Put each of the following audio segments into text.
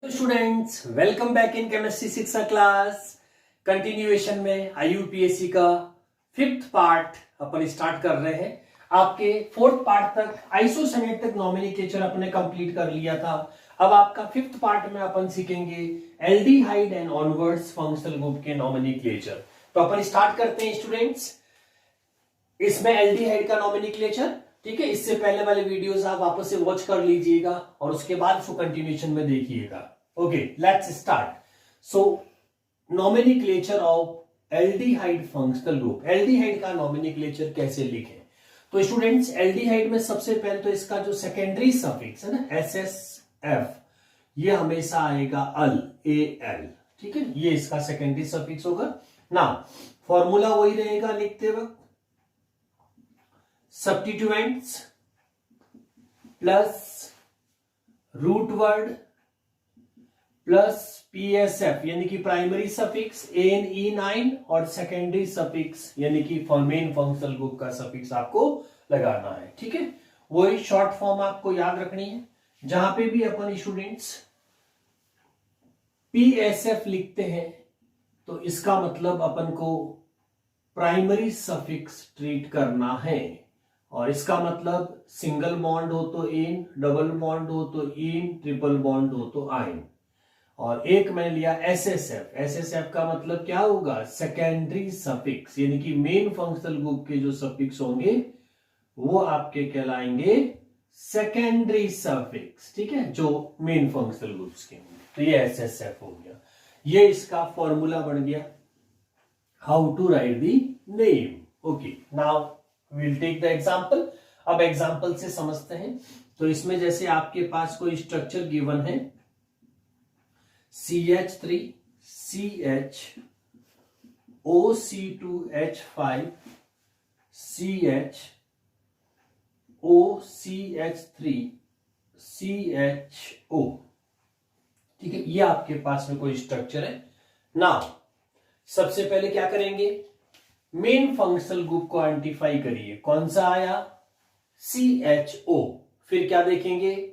Students, welcome back in chemistry शिक्षा class. Continuation में IUPAC का 5th पार्ट अपन start कर रहे हैं। आपके 4th पार्ट तक आइसोसेनेटिक नॉमेनक्लेचर अपने कंप्लीट कर लिया था। अब आपका 5th पार्ट में अपन सीखेंगे aldehyde and onwards functional group के नॉमेनक्लेचर। तो अपन स्टार्ट करते हैं स्टूडेंट्स। इसमें एल्डिहाइड का नॉमेनक्लेचर, ठीक है। इससे पहले वाले वीडियोस आप वापस से वॉच कर लीजिएगा और उसके बाद उसको कंटिन्यूएशन में देखिएगा। Okay, let's start. So nomenclature of aldehyde functional group. Aldehyde का नॉमेनक्लेचर कैसे लिखें? तो स्टूडेंट्स, एल्डिहाइड में सबसे पहले तो इसका जो सेकेंडरी सफिक्स है ना, SSF, ये हमेशा आएगा अल, AL, ठीक है। ये इसका सेकेंडरी सफिक्स होगा ना। फॉर्मूला वही रहेगा लिखते वक्त, substituents plus root word plus PSF यानी कि प्राइमरी सफिक्स ANE9 और सेकेंडरी सफिक्स यानी कि मेन फंक्शनल ग्रुप का सफिक्स आपको लगाना है, ठीक है। वही शॉर्ट फॉर्म आपको याद रखनी है। जहां पे भी अपन स्टूडेंट्स PSF लिखते हैं तो इसका मतलब अपन को प्राइमरी सफिक्स ट्रीट करना है, और इसका मतलब सिंगल बॉन्ड हो तो इन, डबल बॉन्ड हो तो इन, ट्रिपल बॉन्ड हो तो आइन। और एक मैंने लिया SSF। SSF का मतलब क्या होगा? सेकेंडरी सफिक्स, यानी कि मेन फंक्शनल ग्रुप के जो सफिक्स होंगे वो आपके कहलाएंगे सेकेंडरी सफिक्स, ठीक है, जो मेन फंक्शनल ग्रुप्स के होंगे। तो ये SSF हो गया। ये इसका फॉर्मूला बन गया how to write the name. Okay, now we will take the example. अब एग्जांपल से समझते हैं। तो इसमें जैसे आपके पास कोई स्ट्रक्चर गिवन है, CH3 CH OC2H5 CH OCH3 CHO, ठीक है। ये आपके पास में कोई स्ट्रक्चर है ना। सबसे पहले क्या करेंगे? मेन फंक्शनल ग्रुप को आइडेंटिफाई करिए। कौन सा आया? CHO। फिर क्या देखेंगे?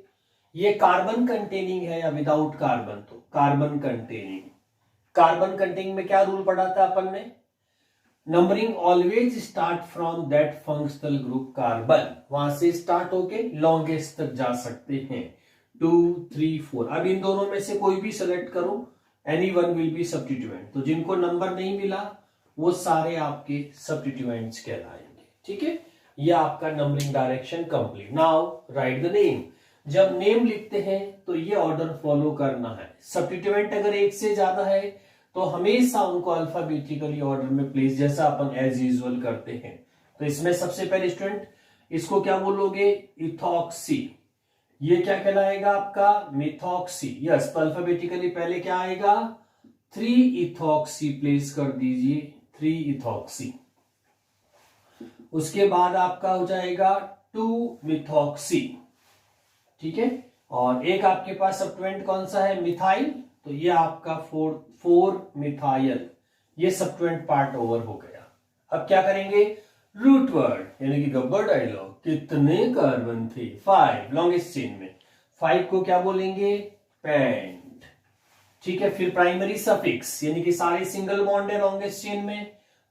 ये कार्बन कंटेनिंग है या विदाउट कार्बन? तो कार्बन कंटेनिंग। कार्बन कंटेनिंग में क्या रूल पढ़ा था अपन ने? Numbering always start from that functional group carbon. वहां से स्टार्ट होके लॉन्गेस्ट तक जा सकते हैं, 2 3 4। अब इन दोनों में से कोई भी सेलेक्ट करो, any one will be substituent. तो जिनको नंबर नहीं मिला वो सारे आपके सब्स्टिट्यूएंट्स कहलाएंगे, ठीक है। ये आपका numbering direction complete. Now right the name. जब नेम लिखते हैं तो ये ऑर्डर फॉलो करना है। सब्स्टिट्यूएंट अगर एक से ज्यादा है तो हमेशा उनको अल्फाबेटिकली ऑर्डर में प्लेस, जैसा अपन एज यूजुअल करते हैं। तो इसमें सबसे पहले स्टूडेंट इसको क्या बोलोगे? इथॉक्सी। ये क्या कहलाएगा आपका? मिथॉक्सी। यस, तो अल्फाबेटिकली पहले क्या आएगा? 3 इथॉक्सी प्लेस कर दीजिए, 3 इथॉक्सी। उसके बाद आपका हो जाएगा 2 मिथॉक्सी, ठीक है। और एक आपके पास सब्स्टिट्यूएंट कौन सा है? मिथाइल। तो ये आपका 4 मिथाइल। ये सब्स्टिट्यूएंट पार्ट ओवर हो गया। अब क्या करेंगे? रूट वर्ड यानी कि गब्बर डायलॉग। कितने कार्बन थे? 5, लॉन्गेस्ट चेन में 5 को क्या बोलेंगे? पेंट, ठीक है। फिर प्राइमरी सफिक्स यानी कि सारे सिंगल बॉन्ड है लॉन्गेस्ट चेन में,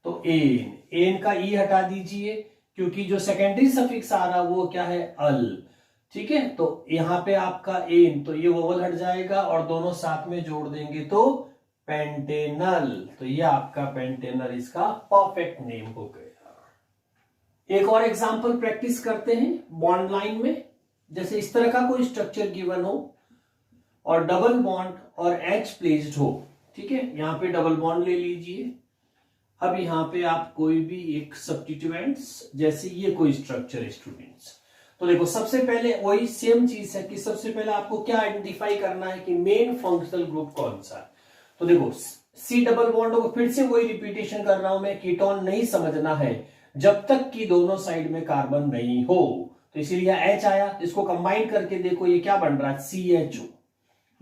तो एन का ई हटा दीजिए क्योंकि जो सेकेंडरी सफिक्स आ रहा वो क्या है? अल, ठीक है। तो यहां पे आपका एन, तो ये वोवल हट जाएगा और दोनों साथ में जोड़ देंगे तो पेंटेनल। तो ये आपका पेंटेनल इसका परफेक्ट नेम हो गया। एक और एग्जांपल प्रैक्टिस करते हैं बॉन्ड लाइन में। जैसे इस तरह का कोई स्ट्रक्चर गिवन हो और डबल बॉन्ड और H प्लेस्ड हो, ठीक है। यहां पे डबल बॉन्ड ले लीजिए। अब यहां पे आप कोई भी एक सब्स्टिट्यूएंट्स, जैसे ये कोई स्ट्रक्चर है स्टूडेंट्स, तो देखो सबसे पहले वही सेम चीज है कि सबसे पहले आपको क्या आइडेंटिफाई करना है कि मेन फंक्शनल ग्रुप कौन सा है। तो देखो C डबल बॉन्ड को फिर से वही रिपीटेशन कर रहा हूं मैं, कीटोन नहीं समझना है जब तक कि दोनों साइड में कार्बन नहीं हो। तो इसीलिए H आया। इसको कंबाइन करके देखो ये क्या बन रहा है? CHO।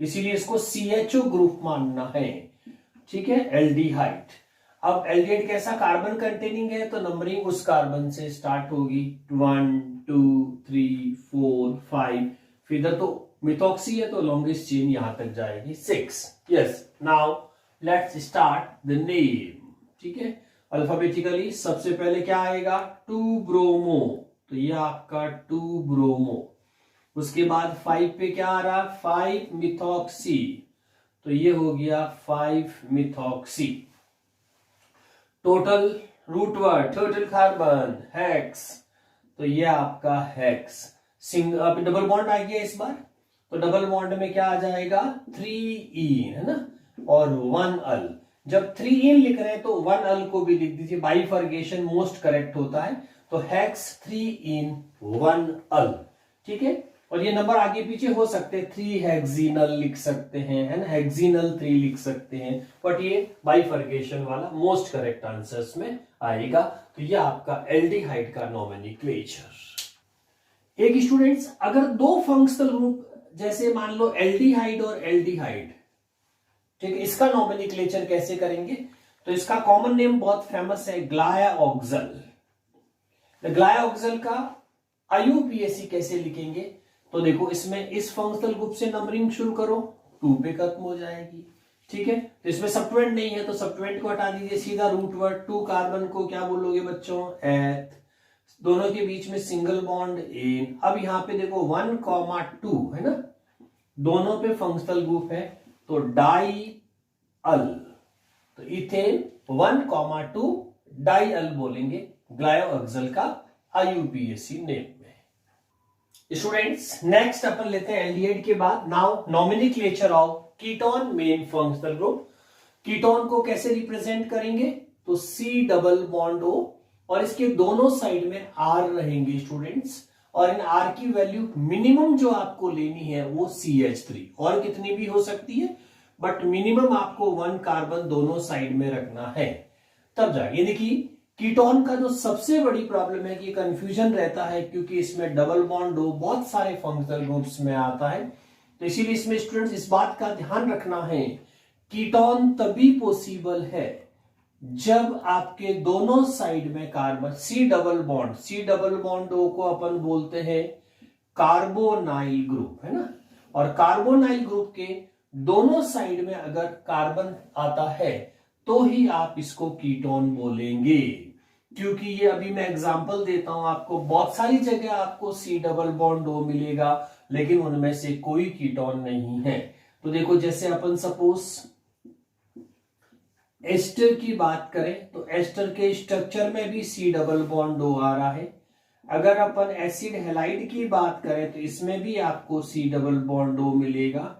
इसीलिए इसको CHO ग्रुप मानना है, ठीक है। एल्डिहाइड। अब एल्डिहाइड कैसा? कार्बन कंटेनिंग है तो नंबरिंग उस कार्बन से स्टार्ट होगी, 1 2 3 4 5। फिर इधर तो मिथॉक्सी है तो लॉन्गेस्ट चेन यहां तक जाएगी 6। Yes, now let's start the name. ठीक है, अल्फाबेटिकली सबसे पहले क्या आएगा, 2 ब्रोमो, तो ये आपका 2 ब्रोमो। उसके बाद 5 पे क्या आ रहा, 5 मिथॉक्सी, तो ये हो गया 5 methoxy. Total root word total carbon hex, तो ये आपका हेक्स। सिंगल डबल बॉन्ड आ गया इस बार, तो डबल बॉन्ड में क्या आ जाएगा, 3 इन, है ना, और 1 अल। जब 3 इन लिख रहे हैं तो 1 अल को भी लिख दीजिए, बाइफर्गेशन मोस्ट करेक्ट होता है। तो हेक्स 3 इन 1 अल। ठीक है, और ये नंबर आगे पीछे हो सकते हैं, 3 हेक्सिनल लिख सकते हैं, है ना, हेक्सिनल 3 लिख सकते हैं, बट ये बाइफर्गेशन वाला मोस्ट करेक्ट आंसर्स में आएगा। तो ये आपका एल्डिहाइड का नोमेनक्लेचर। एक स्टूडेंट्स, अगर दो फंक्शनल ग्रुप जैसे मान लो एल्डिहाइड और एल्डिहाइड, ठीक है, इसका नोमेनक्लेचर कैसे करेंगे, तो इसका कॉमन नेम बहुत फेमस है, ग्लायाऑक्सल। ग्लायाऑक्सल का आईयूपीएसी कैसे लिखेंगे, तो देखो इसमें इस फंक्शनल ग्रुप से नंबरिंग शुरू करो, 2 पे खत्म हो जाएगी। ठीक है, तो इसमें सब्ट्यूएंट नहीं है तो सब्ट्यूएंट को हटा दीजिए, सीधा रूट वर्ड 2 कार्बन को क्या बोलोगे बच्चों, एथ, दोनों के बीच में सिंगल बॉन्ड इन। अब यहां पे देखो 1,2 है ना, दोनों पे फंक्शनल ग्रुप है, तो डाई अल, तो इथेन 1,2 डाई अल बोलेंगे ग्लायोऑक्सल का आईयूपीएसी नेम में। स्टूडेंट्स, नेक्स्ट अपन लेते हैं एल्डिहाइड के बाद। Now nomenclature of ketone main functional group. Ketone को कैसे रिप्रेजेंट करेंगे, तो C डबल बॉन्ड O, और इसके दोनों साइड में R रहेंगे स्टूडेंट्स, और इन R की वैल्यू मिनिमम जो आपको लेनी है वो CH3, और कितनी भी हो सकती है, बट मिनिमम आपको 1 कार्बन दोनों साइड में रखना है, तब जाएगी। देखिए कीटोन का जो सबसे बड़ी प्रॉब्लम है कि कंफ्यूजन रहता है, क्योंकि इसमें डबल बॉन्ड O बहुत सारे फंक्शनल ग्रुप्स में आता है, तो इसीलिए इसमें स्टूडेंट्स इस बात का ध्यान रखना है, कीटोन तभी पॉसिबल है जब आपके दोनों साइड में carbon, C double bond O को अपन बोलते हैं कार्बोनाइल ग्रुप, है ना, और कार्बोनाइल ग्रुप के दोनों साइड में अगर कार्बन आता है तो ही आप इसको कीटोन बोलेंगे। क्योंकि ये अभी मैं एग्जांपल देता हूं आपको, बहुत सारी जगह आपको C डबल बॉन्ड O मिलेगा, लेकिन उनमें से कोई कीटोन नहीं है। तो देखो जैसे अपन सपोज एस्टर की बात करें, तो एस्टर के स्ट्रक्चर में भी C डबल बॉन्ड O आ रहा है। अगर अपन एसिड हैलाइड की बात करें तो इसमें भी आपको C डबल बॉन्ड O मिलेगा।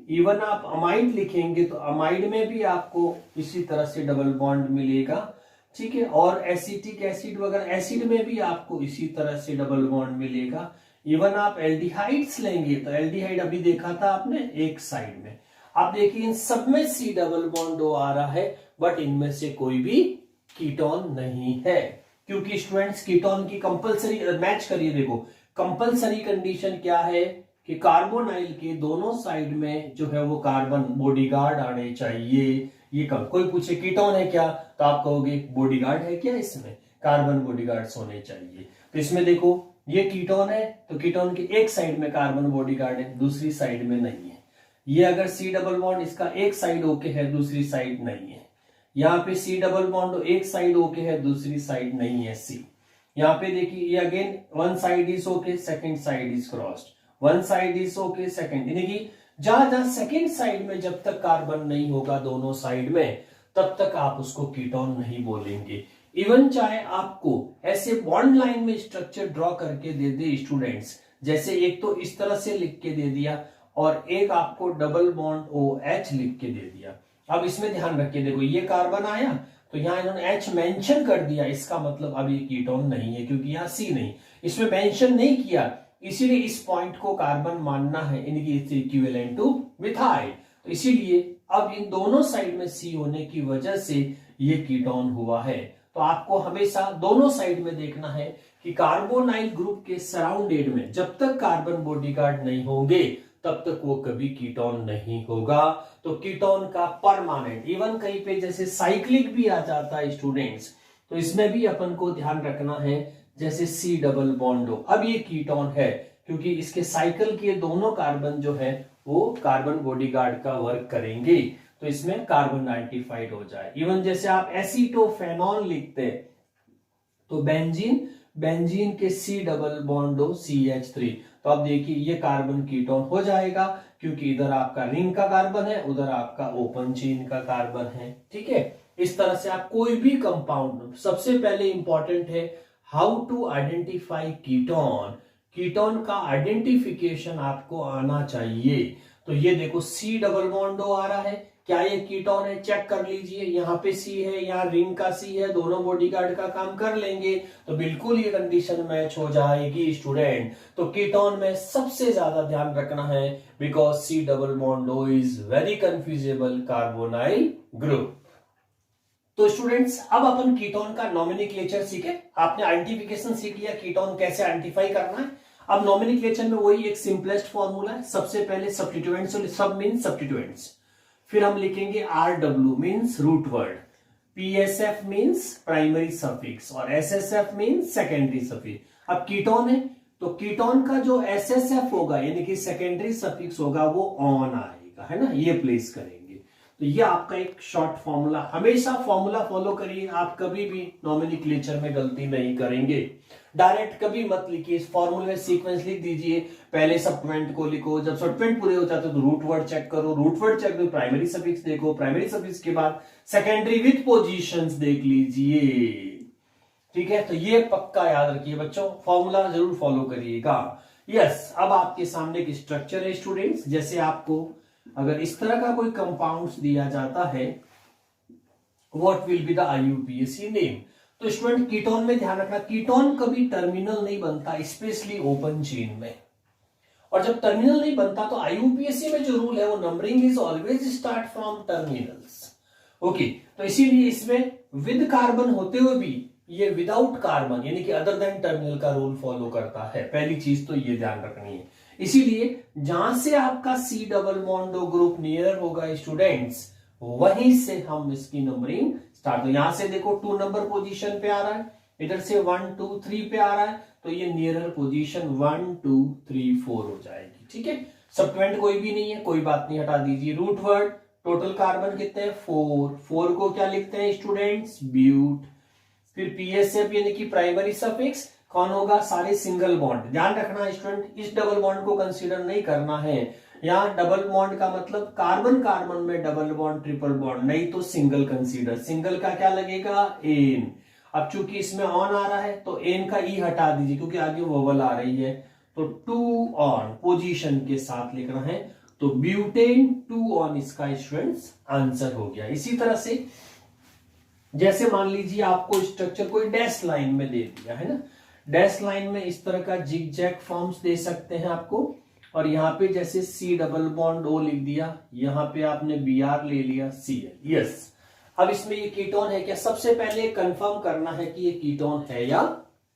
इवन आप अमाइड लिखेंगे तो अमाइड में भी आपको इसी तरह से डबल बॉन्ड मिलेगा। ठीक है, और एसिटिक एसिड वगैरह एसिड में भी आपको इसी तरह से डबल बॉन्ड मिलेगा। इवन आप एल्डिहाइड्स लेंगे तो एल्डिहाइड अभी देखा था आपने एक साइड में, आप देखिए इन सब में C डबल बॉन्ड O आ रहा है, बट इनमें से कोई भी कीटोन नहीं है। क्योंकि स्टूडेंट्स कीटोन की कंपलसरी, मैच करिए, देखो कंपलसरी कंडीशन क्या है कि कार्बोनाइल के दोनों साइड में जो है वो कार्बन बॉडीगार्ड आने चाहिए। ये कब कोई पूछे कीटोन है क्या, तो आप कहोगे बॉडीगार्ड है क्या, इसमें कार्बन बॉडीगार्ड्स होने चाहिए। तो इसमें देखो ये कीटोन है, तो कीटोन की एक साइड में कार्बन बॉडीगार्ड है, दूसरी साइड में नहीं है। ये अगर C डबल बॉन्ड इसका एक साइड ओके है, दूसरी साइड नहीं है। यहाँ पे C डबल बॉन्ड एक साइड ओके है, दूसरी साइड नहीं है C। यहाँ पे देखिए ये again one side is okay, second side is crossed, one side is okay, second, यानी कि जहां जहां सेकेंड साइड में जब तक कार्बन नहीं होगा दोनों साइड में, तब तक आप उसको कीटोन नहीं बोलेंगे। इवन चाहे आपको ऐसे बॉन्ड लाइन में स्ट्रक्चर ड्रॉ करके दे दे स्टूडेंट्स, जैसे एक तो इस तरह से लिख के दे दिया और एक आपको डबल बॉन्ड OH लिख के दे दिया। अब इसमें ध्यान रखिए, देखो ये कार्बन आया तो यहाँ इन्होंने H मेंशन कर दिया, इसका मतलब अब ये कीटोन नहीं है, क्योंकि यहाँ C नहीं, इसमें मेंशन नहीं किया, इसीलिए इस पॉइंट को कार्बन मानना है, इनकी इक्विवेलेंट टू मिथाइल। तो इसीलिए अब इन दोनों साइड में C होने की वजह से ये कीटोन हुआ है। तो आपको हमेशा दोनों साइड में देखना है कि कार्बोनाइल ग्रुप के सराउंडेड में जब तक कार्बन बॉडीगार्ड नहीं होंगे तब तक वो कभी कीटोन नहीं होगा। तो कीटोन का परमानेंट, इवन कहीं पे जैसे साइक्लिक भी आ जाता है स्टूडेंट्स, तो इसमें भी अपन को ध्यान रखना है, जैसे C डबल बॉन्ड O, अब ये कीटोन है क्योंकि इसके साइकिल के दोनों कार्बन जो है वो कार्बन बॉडीगार्ड का वर्क करेंगे, तो इसमें कार्बन आइडेंटिफाइड हो जाए। इवन जैसे आप एसीटोफेनॉल लिखते हैं तो बेंजीन, बेंजीन के C डबल बॉन्ड हो CH3, तो आप देखिए ये कार्बन कीटोन हो जाएगा, क्योंकि इधर आपका रिंग का कार्बन है, उधर आपका ओपन चेन का कार्बन है। ठीक है, इस तरह से आप कोई भी कंपाउंड, सबसे पहले इंपॉर्टेंट है how to identify ketone, ketone का आइडेंटिफिकेशन आपको आना चाहिए। तो ये देखो C डबल बॉन्ड आ रहा है, क्या ये कीटोन है, चेक कर लीजिए, यहाँ पे C है, यहाँ रिंग का C है, दोनों बॉडीगार्ड का काम कर लेंगे तो बिल्कुल ये कंडीशन मैच हो जाएगी स्टूडेंट। तो कीटोन में सबसे ज्यादा ध्यान रखना है, because C double bond O is very confusable carbonyl group. तो स्टूडेंट्स अब अपन कीटोन का नॉमेनक्लेचर सीखे, आपने आइडेंटिफिकेशन सीख लिया, कीटोन कैसे आइडेंटिफाई करना है। अब नॉमेनक्लेचर में वही एक सिंपलेस्ट फॉर्मूला है, सबसे पहले सब्स्टिट्यूएंट्स, सब मीन सब्स्टिट्यूएंट्स, फिर हम लिखेंगे RW means root word, PSF means primary suffix और SSF मीन्स सेकेंडरी सफिक्स। अब कीटोन है तो कीटोन का जो SSF होगा यानी कि सेकेंडरी सफिक्स होगा वो ऑन आएगा, है ना, ये प्लेस करेंगे। तो ये आपका एक शॉर्ट फॉर्मूला, हमेशा फॉर्मूला फॉलो करिए, आप कभी भी नॉमेनक्लेचर में गलती नहीं करेंगे। डायरेक्ट कभी मत लिखिए, इस फॉर्मूले में सीक्वेंस लिख दीजिए, पहले सब्स्टिट्यूएंट को लिखो, जब सब्स्टिट्यूएंट पूरे हो जाते तो रूट वर्ड चेक करो, रूट वर्ड चेक करो, प्राइमरी सफिक्स देखो, प्राइमरी सफिक्स के बाद सेकेंडरी विथ पोजीशंस देख लीजिए। ठीक है, तो ये पक्का याद रखिए बच्चों, फॉर्मूला जरूर फॉलो करिएगा। यस, अब आपके सामने एक स्ट्रक्चर है स्टूडेंट्स, जैसे आपको अगर इस तरह का कोई कंपाउंड्स दिया जाता है, what will be the IUPAC name. तो स्टूडेंट कीटोन में ध्यान रखना, कीटोन कभी टर्मिनल नहीं बनता, स्पेशली ओपन चेन में, और जब टर्मिनल नहीं बनता तो IUPAC में जो रूल है वो numbering is always start from terminals. Okay, तो इसीलिए इसमें विद कार्बन होते हुए भी ये विदाउट कार्बन यानी कि अदर देन टर्मिनल का रूल फॉलो करता है, पहली चीज तो ये ध्यान रखनी है। इसीलिए जहां से आपका C double bond group near होगा स्टूडेंट्स, वहीं से हम इसकी नंबरिंग स्टार्ट। तो यहां से देखो 2 नंबर पोजीशन पे आ रहा है, इधर से 1 2 3 पे आ रहा है, तो ये नियरर पोजीशन 1 2 3 4 हो जाएगी। ठीक है, सब्स्टिट्यूएंट कोई भी नहीं है, कोई बात नहीं, हटा दीजिए। रूट वर्ड, टोटल कार्बन कितने हैं 4 को क्या लिखते हैं स्टूडेंट्स, ब्यूट। फिर PSF यानी कि प्राइमरी सफिक्स कौन होगा, सारे सिंगल बॉन्ड। ध्यान रखना स्टूडेंट, इस डबल बॉन्ड को कंसीडर नहीं करना है, यहाँ डबल बॉन्ड का मतलब कार्बन कार्बन में डबल बॉन्ड ट्रिपल बॉन्ड, नहीं तो सिंगल कंसीडर। सिंगल का क्या लगेगा, एन। अब चूंकि इसमें ऑन आ रहा है तो एन का ई हटा दीजिए क्योंकि आगे वोवल आ रही है, तो 2 ऑन पोजीशन के साथ लिखना है, तो ब्यूटेन 2 ऑन इसका स्टूडेंट्स आंसर हो गया। इसी तरह से जैसे मान लीजिए आपको स्ट्रक्चर कोई डैश लाइन में दे दिया है ना, डैश लाइन में इस तरह का जिग जैग फॉर्म्स दे सकते हैं आपको, और यहाँ पे जैसे C डबल बॉन्ड O लिख दिया, यहाँ पे आपने Br ले लिया Cl। यस, अब इसमें ये कीटोन है क्या, सबसे पहले कंफर्म करना है कि ये कीटोन है या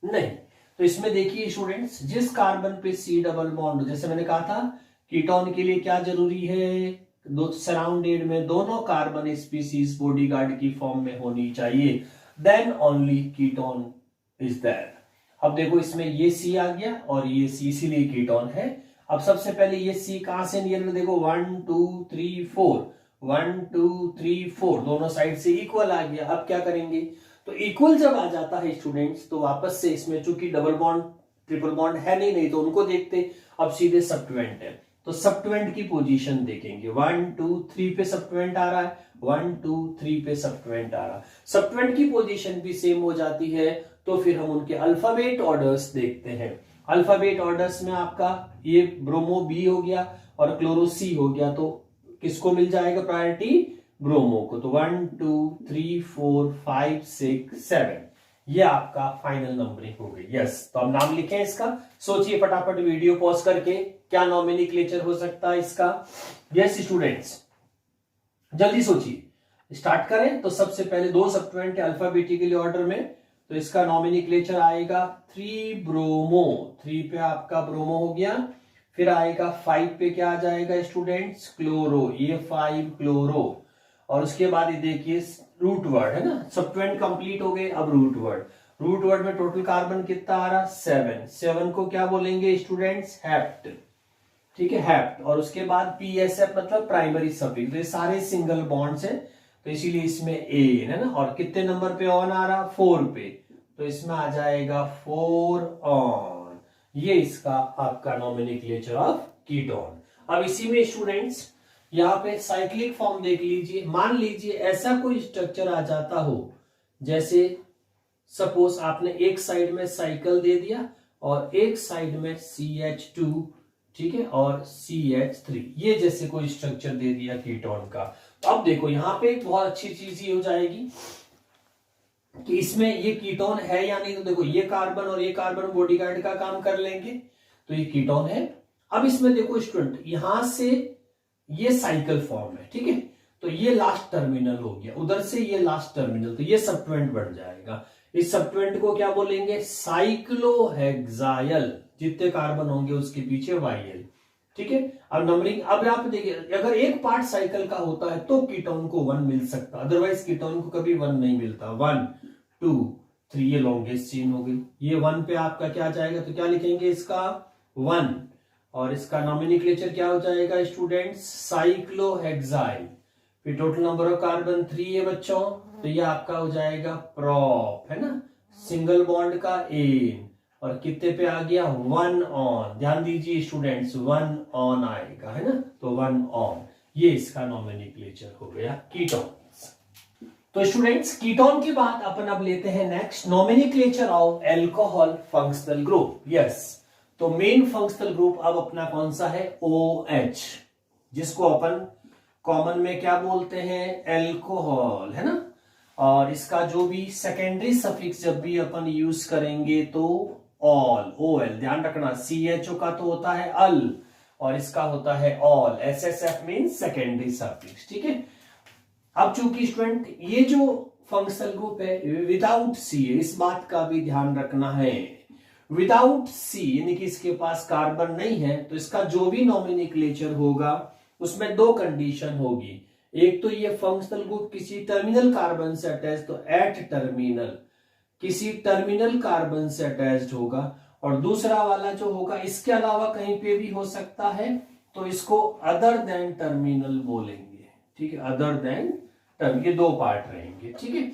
नहीं। तो इसमें देखिए स्टूडेंट्स, जिस कार्बन पे C डबल बॉन्ड, जैसे मैंने कहा था कीटोन के लिए क्या जरूरी है, सराउंडेड में दोनों कार्बन स्पीसीज बॉडीगार्ड की फॉर्म में होनी चाहिए, then only ketone is there. अब देखो इसमें ये C आ गया और ये C, इसीलिए कीटोन है। अब सबसे पहले ये C कहां से नियर में, देखो 1 2 3 4, 1 2 3 4 दोनों साइड से इक्वल आ गया। अब क्या करेंगे, तो इक्वल जब आ जाता है स्टूडेंट्स तो वापस से इसमें चूंकि डबल बॉन्ड ट्रिपल बॉन्ड है नहीं तो उनको देखते, अब सीधे सब्स्टिट्यूएंट है तो सब्स्टिट्यूएंट की पोजीशन देखेंगे, 1 2 3 पे सब्स्टिट्यूएंट आ रहा है, 1 2 3 पे सब्स्टिट्यूएंट आ रहा है, सब्स्टिट्यूएंट की पोजीशन भी सेम हो जाती है, तो फिर हम उनके अल्फाबेट ऑर्डर्स देखते हैं। अल्फाबेट ऑर्डर्स में आपका ये ब्रोमो B हो गया और क्लोरो C हो गया, तो किसको मिल जाएगा प्रायोरिटी, ब्रोमो को। तो 1 2 3 4 5 6 7 ये आपका फाइनल नंबरिंग हो गई। यस, तो अब नाम लिखें इसका, सोचिए फटाफट वीडियो पॉज करके, क्या नॉमेनक्लेचर हो सकता है इसका। यस स्टूडेंट्स, जल्दी सोचिए, स्टार्ट करें। तो सबसे पहले 2 सब्स्टिट्यूएंट अल्फाबेटिकली ऑर्डर में, तो इसका नॉमेनक्लेचर आएगा 3 ब्रोमो, 3 पे आपका ब्रोमो हो गया, फिर आएगा 5 पे क्या आ जाएगा स्टूडेंट्स, क्लोरो, ये 5 क्लोरो, और उसके बाद ये देखिए रूट वर्ड है ना, सब्स्टिट्यूएंट कंप्लीट हो गए, अब रूट वर्ड, रूट वर्ड में टोटल कार्बन कितना आ रहा, 7। 7 को क्या बोलेंगे स्टूडेंट्स, हेप्ट। ठीक है, हेप्ट। और उसके बाद पीएसएफ मतलब प्राइमरी सफिक्स, तो ये सारे सिंगल बॉन्ड्स है, तो इसीलिए इसमें ए है ना। और कितने नंबर पे ऑन आ रहा, 4 पे, तो इसमें आ जाएगा 4 ऑन। ये इसका आपका नॉमेनक्लेचर ऑफ कीटोन। अब इसी में स्टूडेंट्स यहाँ पे साइक्लिक फॉर्म देख लीजिए। मान लीजिए ऐसा कोई स्ट्रक्चर आ जाता हो, जैसे सपोज आपने एक साइड में साइकिल दे दिया और एक साइड में CH2, ठीक है, और CH3, ये जैसे कोई स्ट्रक्चर दे दिया कीटोन का। तो अब देखो यहाँ पे एक बहुत अच्छी चीज ये हो जाएगी कि इसमें ये कीटोन है या नहीं। तो देखो ये कार्बन और ये कार्बन बॉडीगार्ड का काम कर लेंगे, तो ये कीटोन है। अब इसमें देखो स्टूडेंट, यहां से ये साइकिल फॉर्म है, ठीक है, तो ये लास्ट टर्मिनल हो गया, उधर से ये लास्ट टर्मिनल, तो ये सबट्वेंट बन जाएगा। इस सबट्वेंट को क्या बोलेंगे, साइक्लोहेक्साइल। जितने कार्बन होंगे उसके पीछे YL, ठीक है। अब नंबरिंग, अब आप देखिए, अगर एक पार्ट साइकिल का होता है तो कीटोन को 1 मिल सकता, अदरवाइज कीटोन को कभी 1 नहीं मिलता। 1 2 3, ये लॉन्गेस्ट चेन हो गई। ये 1 पे आपका क्या जाएगा, तो क्या लिखेंगे इसका 1, और इसका नॉमेनक्लेचर क्या हो जाएगा स्टूडेंट्स, साइक्लोहेक्साइल। फिर टोटल नंबर ऑफ कार्बन 3 है बच्चों, तो ये आपका हो जाएगा प्रॉप, है ना, सिंगल बॉन्ड का एन, और कितने पे आ गया 1 ऑन। ध्यान दीजिए स्टूडेंट्स, 1 ऑन आएगा, है ना, तो 1 ऑन। ये इसका नॉमेनक्लेचर हो गया कीटोन। तो स्टूडेंट्स कीटोन की बात अपन अब लेते हैं next, nomenclature of alcohol functional group. Yes, तो मेन फंक्शनल ग्रुप अब अपना कौन सा है, OH, जिसको अपन कॉमन में क्या बोलते हैं, अल्कोहल, है ना। और इसका जो भी सेकेंडरी सफिक्स जब भी अपन यूज करेंगे तो ऑल, OL, ध्यान रखना। CHO का तो होता है अल, और इसका होता है all. SSF means secondary suffix, ठीक है। अब चूंकि स्टूडेंट ये जो फंक्शनल ग्रुप है विदाउट C, इस बात का भी ध्यान रखना है। विदाउट C यानी कि इसके पास कार्बन नहीं है, तो इसका जो भी नॉमेनक्लेचर होगा उसमें 2 कंडीशन होगी। एक तो ये फंक्शनल ग्रुप किसी टर्मिनल कार्बन से अटैच, तो एट टर्मिनल, किसी टर्मिनल कार्बन से अटैच्ड होगा, और दूसरा वाला जो होगा इसके अलावा कहीं पे भी हो सकता है, तो इसको अदर देन टर्मिनल बोलेंगे, ठीक है, अदर देन टर्म, ये 2 पार्ट रहेंगे, ठीक है।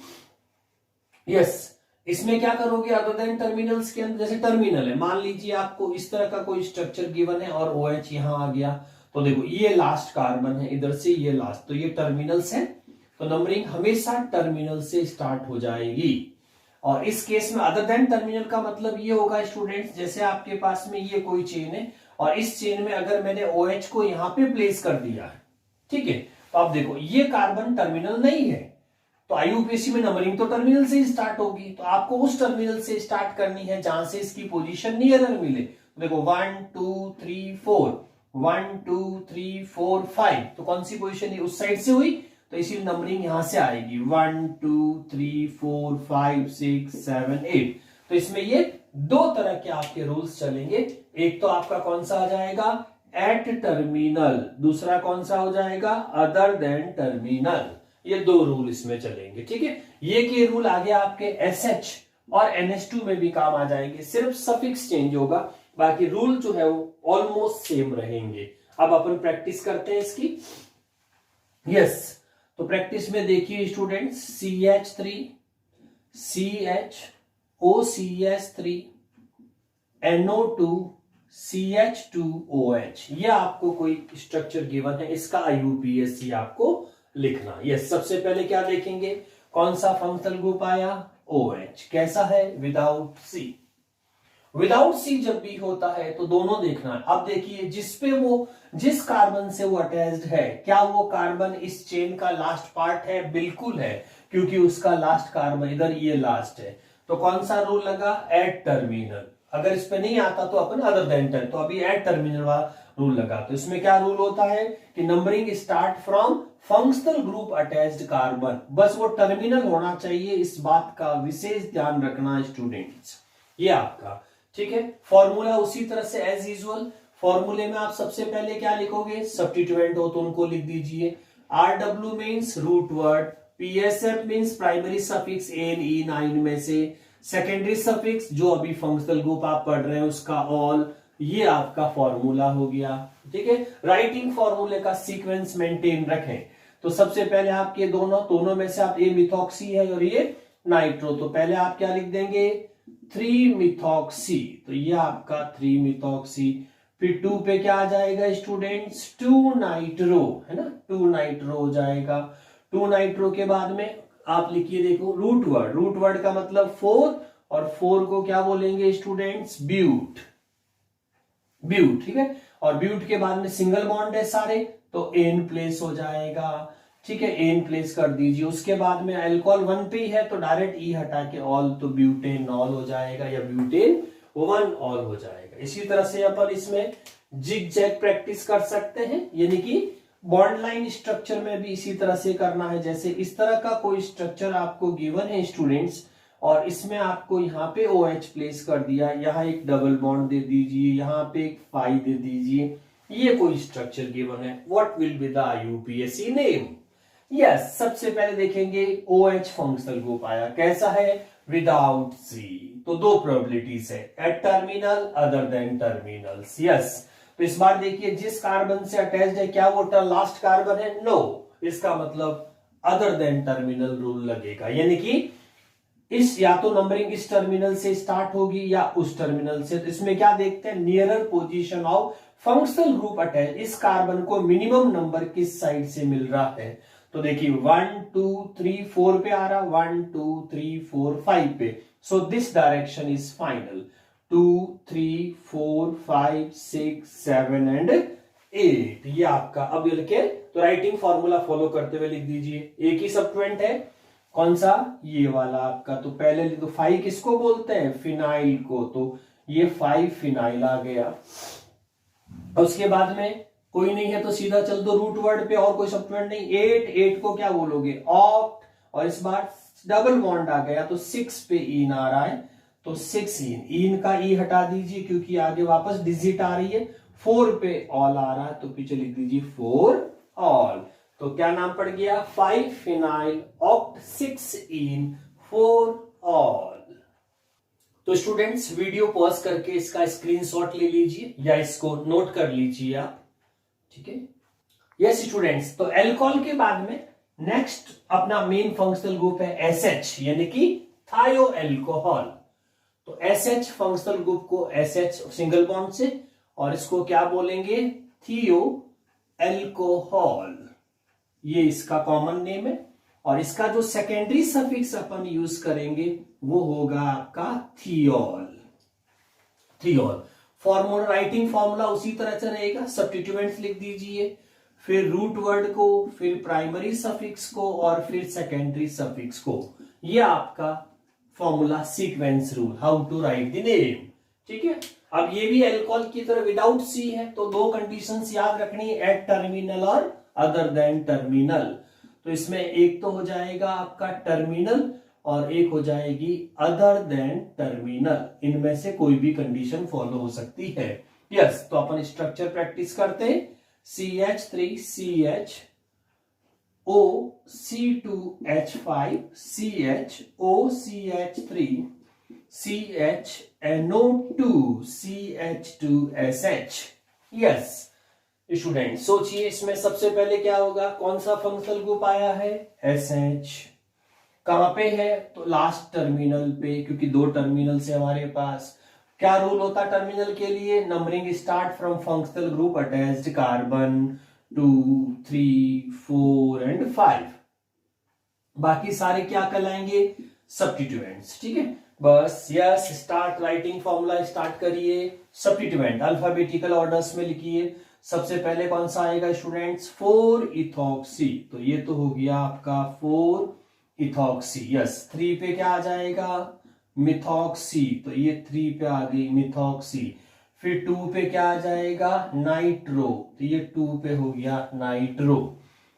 यस, इसमें क्या करोगे, अदर देन टर्मिनल्स के अंदर, जैसे टर्मिनल है, मान लीजिए आपको इस तरह का कोई स्ट्रक्चर गिवन है और OH यहां आ गया, तो देखो ये लास्ट कार्बन है, इधर से ये लास्ट, तो ये टर्मिनल्स है, तो नंबरिंग हमेशा टर्मिनल से स्टार्ट हो जाएगी। और इस केस में अदर देन टर्मिनल का मतलब ये होगा स्टूडेंट्स, जैसे आपके पास में ये कोई चेन है और इस चेन में अगर मैंने OH को यहां पे प्लेस कर दिया है, ठीक है, तो आप देखो ये कार्बन टर्मिनल नहीं है, तो IUPAC में नंबरिंग तो टर्मिनल से ही स्टार्ट होगी, तो आपको उस टर्मिनल से स्टार्ट करनी है जहां से इसकी पोजीशन नियरर मिले। तो देखो 1 2 3 4, 1 2 3 4 5, तो कौन सी पोजीशन है, उस साइड से हुई, तो इसी नंबरिंग यहां से आएगी 1 2 3 4 5 6 7 8। तो इसमें ये 2 तरह के आपके रूल्स चलेंगे। एक तो आपका कौन सा आ जाएगा, एट टर्मिनल, दूसरा कौन सा हो जाएगा, अदर देन टर्मिनल। ये 2 रूल इसमें चलेंगे, ठीक है। ये के रूल आगे आपके SH और NH2 में भी काम आ जाएंगे, सिर्फ सफिक्स चेंज होगा, बाकी रूल जो है वो ऑलमोस्ट सेम रहेंगे। अब अपन प्रैक्टिस करते हैं इसकी। यस, तो प्रैक्टिस में देखिए students, CH3 CH OCS3 NO2 CH2OH, ये आपको कोई स्ट्रक्चर गिवन है, इसका IUPAC आपको लिखना। यस, सबसे पहले क्या देखेंगे, कौन सा फंक्शनल ग्रुप आया, OH, कैसा है, विदाउट C। विदाउट C जब भी होता है तो दोनों देखना है। अब देखिए जिस कार्बन से वो अटैच्ड है, क्या वो कार्बन इस चेन का लास्ट पार्ट है, बिल्कुल है, क्योंकि उसका लास्ट कार्बन इधर ये लास्ट है, तो कौन सा रूल लगा, एट टर्मिनल। अगर इस पे नहीं आता तो अपन अदर देन टर्मिनल, तो अभी एट टर्मिनल वाला रूल लगा। तो इसमें क्या रूल होता है कि numbering start from functional group attached carbon, बस वो टर्मिनल होना चाहिए, इस बात का विशेष ध्यान रखना स्टूडेंट्स। ये आपका ठीक है। फॉर्मूला उसी तरह से एज यूजुअल, फॉर्मूले में आप सबसे पहले क्या लिखोगे, सब्स्टिट्यूएंट हो तो उनको लिख दीजिए। RW means root word, PSF means primary suffix NE9 में से, सेकेंडरी सफिक्स जो अभी फंक्शनल ग्रुप आप पढ़ रहे हैं उसका ऑल, ये आपका फॉर्मूला हो गया। ठीक है, राइटिंग फॉर्मूले का सीक्वेंस मेंटेन रखें। तो सबसे पहले आपके दोनों में से आप, ये मिथॉक्सी है और ये नाइट्रो, तो पहले आप क्या लिख देंगे 3 मिथॉक्सी, तो ये आपका 3 मिथॉक्सी। फिर 2 पे क्या आ जाएगा स्टूडेंट्स 2 नाइट्रो, है ना, 2 नाइट्रो हो जाएगा। 2 नाइट्रो के बाद में आप लिखिए, देखो रूट वर्ड का मतलब 4, और 4 को क्या बोलेंगे स्टूडेंट्स ब्यूट, ठीक है। और ब्यूट के बाद में सिंगल बॉन्ड है सारे, तो एन प्लेस हो जाएगा। ठीक है, एन प्लेस कर दीजिए। उसके बाद में अल्कोहल 1 पे ही है तो डायरेक्ट ई हटा के ऑल, तो ब्यूटेन ऑल हो जाएगा या ब्यूटेन 1 ऑल हो जाएगा। इसी तरह से अपन इसमें जिग जैग प्रैक्टिस कर सकते हैं, यानी कि बॉन्ड लाइन स्ट्रक्चर में भी इसी तरह से करना है। जैसे इस तरह का कोई स्ट्रक्चर आपको गिवन है स्टूडेंट्स, और इसमें आपको यहाँ पे OH प्लेस कर दिया, यहाँ एक डबल बॉन्ड दे दीजिए, यहाँ पे एक फाई दे दीजिए, ये कोई स्ट्रक्चर गिवन है। What will be the UPSC name? Yes, सबसे पहले देखेंगे OH फंक्शनल ग्रुप आया, कैसा है, विदाउट C। तो 2 प्रोबेबिलिटीज है, at terminal other than terminals. Yes, तो इस बार देखिए जिस कार्बन से अटैच्ड है, क्या वो लास्ट कार्बन है? नो, इसका मतलब अदर देन टर्मिनल रूल लगेगा, यानी कि इस या तो नंबरिंग इस टर्मिनल से स्टार्ट होगी या उस टर्मिनल से। तो इसमें क्या देखते हैं, nearer position of functional group attach, इस कार्बन को मिनिमम नंबर किस साइड से मिल रहा है। तो देखिए 1 2 3 4 पे आ रहा, 1 2 3 4 5 पे, so this direction is final. 2 3 4 5 6 7 and 8, ये आपका। अब लिखे तो राइटिंग फॉर्मूला फॉलो करते हुए लिख दीजिए। एक ही सब्स्टिट्यूएंट है, कौन सा, ये वाला आपका। तो पहले तो 5 किसको बोलते हैं, फिनाइल को, तो ये 5 फिनाइल आ गया। उसके बाद में कोई नहीं है तो सीधा चल दो रूट वर्ड पे, और कोई सब्स्टिट्यूएंट नहीं। 8 को क्या बोलोगे, ऑक्ट, और इस बार डबल बॉन्ड आ गया तो 6 पे इन आ रहा है, तो 6 इन का ई हटा दीजिए क्योंकि आगे वापस डिजिट आ रही है। 4 पे ऑल आ रहा है तो पीछे लिख दीजिए 4 ऑल। तो क्या नाम पड़ गया, 5 फिनाइल ऑक्ट 6 इन 4 ऑल। तो स्टूडेंट्स वीडियो पॉज करके इसका स्क्रीनशॉट ले लीजिए या इसको नोट कर लीजिए आप। ठीक है, यस स्टूडेंट्स, तो अल्कोहल के बाद में नेक्स्ट अपना मेन फंक्शनल ग्रुप है SH, यानी कि थायो अल्कोहल। तो SH फंक्शनल ग्रुप को SH सिंगल बॉन्ड से, और इसको क्या बोलेंगे, थियो अल्कोहल, ये इसका कॉमन नेम है। और इसका जो सेकेंडरी सफिक्स अपन यूज करेंगे वो होगा आपका थियोल। फॉर्मूला, राइटिंग फॉर्मूला उसी तरह से रहेगा, सब्स्टिट्यूएंट्स लिख दीजिए, फिर रूट वर्ड को, फिर प्राइमरी सफिक्स को, और फिर सेकेंडरी सफिक्स को। ये आपका formula sequence rule, how to write the name. ठीक है, अब ये भी अल्कोहल की तरह विदाउट C है, तो 2 कंडीशंस याद रखनी है, एट टर्मिनल और अदर देन टर्मिनल। तो इसमें एक तो हो जाएगा आपका टर्मिनल और एक हो जाएगी अदर देन टर्मिनल, इनमें से कोई भी कंडीशन फॉलो हो सकती है। यस, तो अपन स्ट्रक्चर प्रैक्टिस करते हैं। CH3 CH O C2H5 CHO CH3 CHNO2 CH2SH। Yes student, सोचिए इसमें सबसे पहले क्या होगा, कौन सा फंक्शनल ग्रुप आया है, SH। कहां पे है, तो लास्ट टर्मिनल पे, क्योंकि 2 टर्मिनल से हमारे पास। क्या रूल होता है टर्मिनल के लिए, numbering start from functional group attached carbon 2 3 4 and 5। बाकी सारे क्या कहलाएंगे, सब्स्टिट्यूएंट्स। ठीक है, बस yes, start writing formula start करिए। सब्स्टिट्यूएंट अल्फाबेटिकल ऑर्डर्स में लिखिए। सबसे पहले कौन सा आएगा स्टूडेंट्स, 4 इथॉक्सी, तो ये तो हो गया आपका 4 इथॉक्सी। यस, 3 पे क्या आ जाएगा, मिथॉक्सी, तो ये 3 पे आ गई मिथॉक्सी। फिर 2 पे क्या आ जाएगा, नाइट्रो, तो ये 2 पे हो गया नाइट्रो।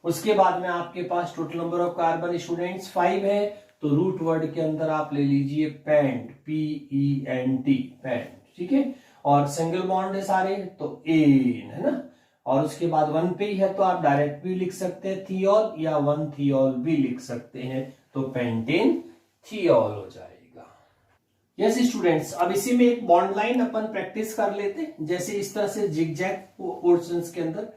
उसके बाद में आपके पास total number of carbon students 5 है, तो रूट वर्ड के अंदर आप ले लीजिए पेंट, PENT, पेंट। ठीक है, और सिंगल बॉन्ड है सारे, तो एन, है ना। और उसके बाद 1 पे ही है तो आप डायरेक्ट भी लिख सकते हैं थियोल, या 1 थियोल भी लिख सकते हैं, तो पेंटेन थियोल हो जाएगा। यस स्टूडेंट्स, अब इसी में एक बॉन्ड लाइन अपन प्रैक्टिस कर लेते हैं। जैसे इस तरह से जिगजैग पोर्शंस के अंदर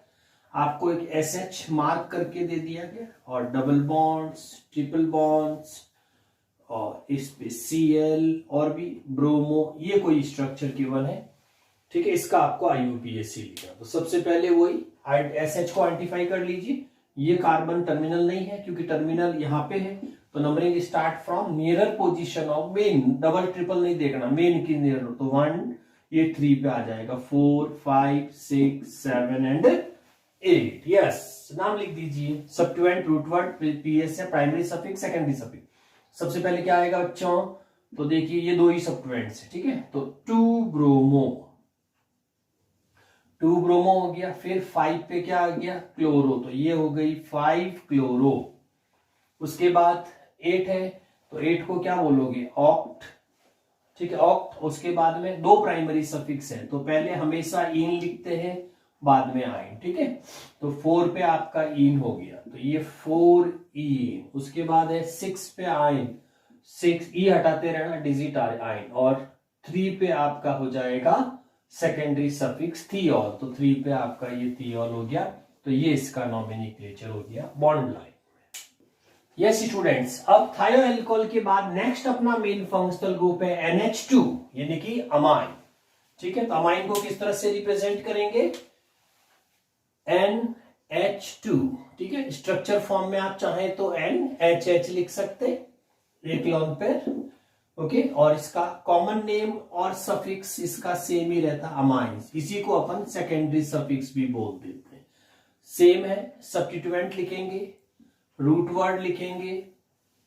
आपको एक SH मार्क करके दे दिया गया और डबल बॉन्ड्स, ट्रिपल बॉन्ड्स और इस पे Cl और भी ब्रोमो, ये कोई स्ट्रक्चर गिवन है, ठीक है। इसका आपको IUPAC लिखना। तो सबसे पहले वही SH को आइडेंटिफाई कर लीजिए। ये कार्बन टर्मिनल नहीं है क्योंकि टर्मिनल यहाँ पे है, तो numbering start from nearer position of main, double triple नहीं देखना, मेन की नियर। तो 1 ये 3 पे आ जाएगा, 4 5 6 7 एंड 8। यस, नाम लिख दीजिए। सब्स्टिट्यूएंट, रूट वर्ड, PS है, प्राइमरी सफिक्स, सेकेंडरी सफिक्स। सबसे पहले क्या आएगा बच्चों, तो देखिए ये दो ही सब्स्टिट्यूएंट्स है, ठीक है। तो 2 ब्रोमो, 2 ब्रोमो हो गया। फिर 5 पे क्या आ गया, क्लोरो, तो ये हो गई 5 क्लोरो। उसके बाद 8 है, तो 8 को क्या बोलोगे, ऑक्ट, ठीक है, ऑक्ट। उसके बाद में 2 प्राइमरी सफिक्स है, तो पहले हमेशा इन लिखते हैं, बाद में आइन, ठीक है। तो 4 पे आपका इन हो गया, तो ये 4 इन। उसके बाद है 6 पे आइन, 6 ई हटाते रहना, डिजिट आइन। और 3 पे आपका हो जाएगा सेकेंडरी सफिक्स थियोल, तो 3 पे आपका ये थियोल हो गया। तो ये इसका नॉमेनक्लेचर हो गया बॉन्ड लाइन। यस स्टूडेंट्स, अब थायोएल्कोहल के बाद नेक्स्ट अपना मेन फंक्शनल ग्रुप है NH2 यानी कि अमाइन, ठीक है। तो अमाइन को किस तरह से रिप्रेजेंट करेंगे, NH2, ठीक है। स्ट्रक्चर फॉर्म में आप चाहें तो NHH लिख सकते, एक लोन पेयर, ओके। और इसका कॉमन नेम और सफिक्स इसका सेम ही रहता, अमाइंस। इसी को अपन सेकेंडरी सफिक्स भी बोल देते हैं, सेम है। सब्स्टिट्यूएंट लिखेंगे, रूट वर्ड लिखेंगे,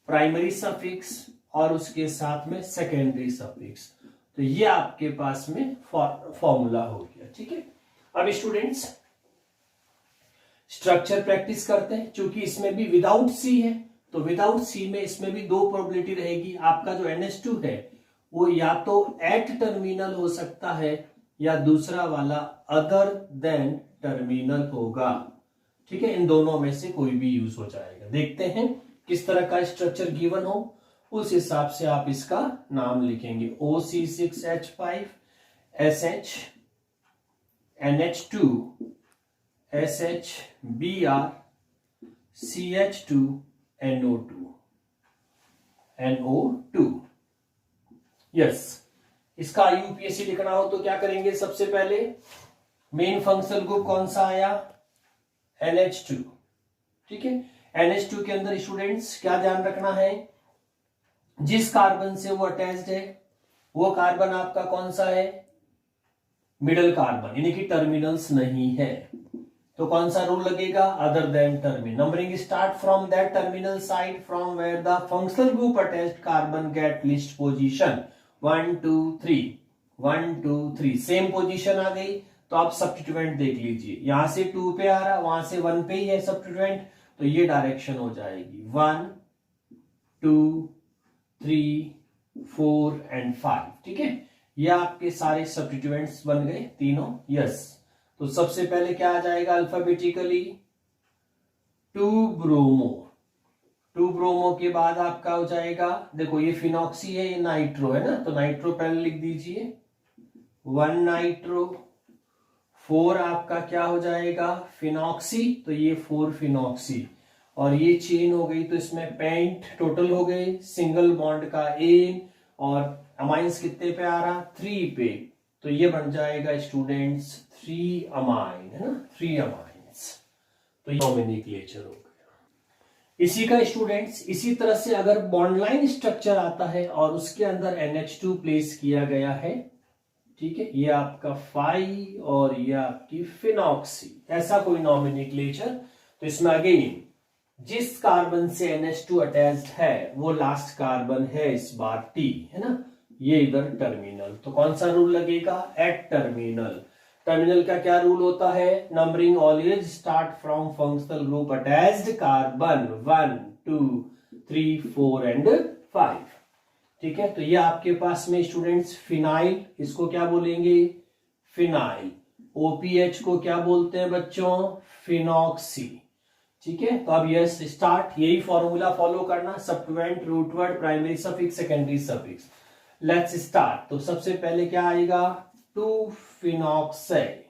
प्राइमरी सफिक्स और उसके साथ में सेकेंडरी सफिक्स। तो ये आपके पास में फॉर्मूला हो गया, ठीक है। अब स्टूडेंट्स स्ट्रक्चर प्रैक्टिस करते हैं। चूंकि इसमें भी विदाउट सी है, तो विदाउट सी में इसमें भी 2 प्रोबेबिलिटी रहेगी। आपका जो NH2 है वो या तो एट टर्मिनल हो सकता है या दूसरा वाला अदर देन टर्मिनल होगा, ठीक है। इन दोनों में से कोई भी यूज हो जाएगा। देखते हैं किस तरह का स्ट्रक्चर गिवन हो, उस हिसाब से आप इसका नाम लिखेंगे। OC6H5 SH, NH2 SHBr, CH2 NO2। Yes, इसका IUPAC लिखना हो तो क्या करेंगे, सबसे पहले मेन फंक्शनल ग्रुप कौन सा आया, NH2, ठीक है। NH2 के अंदर स्टूडेंट्स क्या ध्यान रखना है, जिस कार्बन से वो अटैच्ड है वो कार्बन आपका कौन सा है, मिडल कार्बन, यानी कि टर्मिनल्स नहीं है। तो कौन सा रूल लगेगा, other than terminal. Numbering start from that terminal side from where the functional group attached carbon get least position 1 2 3, 1 2 3, same position आ गई। तो आप सब्स्टिट्यूएंट देख लीजिए, यहां से 2 पे आ रहा, वहां से 1 पे ही है सब्स्टिट्यूएंट, तो ये डायरेक्शन हो जाएगी 1 2 3 4 एंड 5, ठीक है। ये आपके सारे सब्स्टिट्यूएंट्स बन गए तीनों। यस, तो सबसे पहले क्या आ जाएगा अल्फाबेटिकली, 2 ब्रोमो, 2 ब्रोमो के बाद आपका हो जाएगा, देखो ये फिनॉक्सी है, ये नाइट्रो है ना, तो नाइट्रो पहले लिख दीजिए, 1 नाइट्रो। 4 आपका क्या हो जाएगा, फिनॉक्सी, तो ये 4 फिनॉक्सी। और ये चेन हो गई, तो इसमें पेंट टोटल हो गए, सिंगल बॉन्ड का एन, और अमाइंस कितने पे आ रहा, 3 पे। तो ये बन जाएगा स्टूडेंट्स 3 अमाइन, है ना, 3 अमाइंस। तो ये नॉमेनक्लेचर हो गया इसी का स्टूडेंट्स। इसी तरह से अगर बॉन्ड लाइन स्ट्रक्चर आता है और उसके अंदर NH2 प्लेस किया गया है, ठीक है, ये आपका 5 और ये आपकी फिनॉक्सी, ऐसा कोई नॉमेनक्लेचर। तो इसमें अगेन जिस कार्बन से NH2 अटैच्ड है वो लास्ट कार्बन है इस बार T, है ना, ये इधर टर्मिनल। तो कौन सा रूल लगेगा, एट टर्मिनल। टर्मिनल का क्या रूल होता है, numbering always start from functional group attached carbon 1 2 3 4 and 5, ठीक है। तो ये आपके पास में स्टूडेंट्स फिनाइल, इसको क्या बोलेंगे, फिनाइल। OPH को क्या बोलते हैं बच्चों, फिनॉक्सी, ठीक है। तो अब यस स्टार्ट, यही फॉर्मूला फॉलो करना, substituent, root word, primary suffix, secondary suffix. Let's start. तो सबसे पहले क्या आएगा 2 फिनॉक्साइड,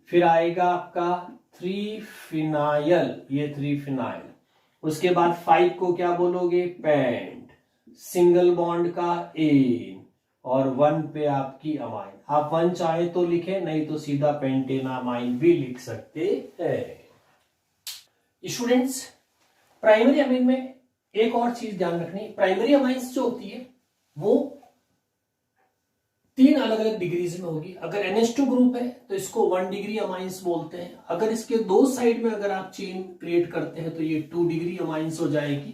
फिर आएगा आपका 3 फिनाइल, ये 3 फिनाइल। उसके बाद 5 को क्या बोलोगे पेंट, सिंगल बॉन्ड का एन, और 1 पे आपकी अमाइन। आप 1 चाहे तो लिखे, नहीं तो सीधा पेंटेनामाइन भी लिख सकते हैं। स्टूडेंट्स प्राइमरी अमीन में एक और चीज ध्यान रखनी, प्राइमरी अमाइंस जो होती है वो 3 अलग अलग डिग्रीज में होगी। अगर NH2 ग्रुप है तो इसको 1 डिग्री अमाइंस बोलते हैं। अगर इसके 2 साइड में अगर आप चेन क्रिएट करते हैं तो ये 2 डिग्री अमाइंस हो जाएगी,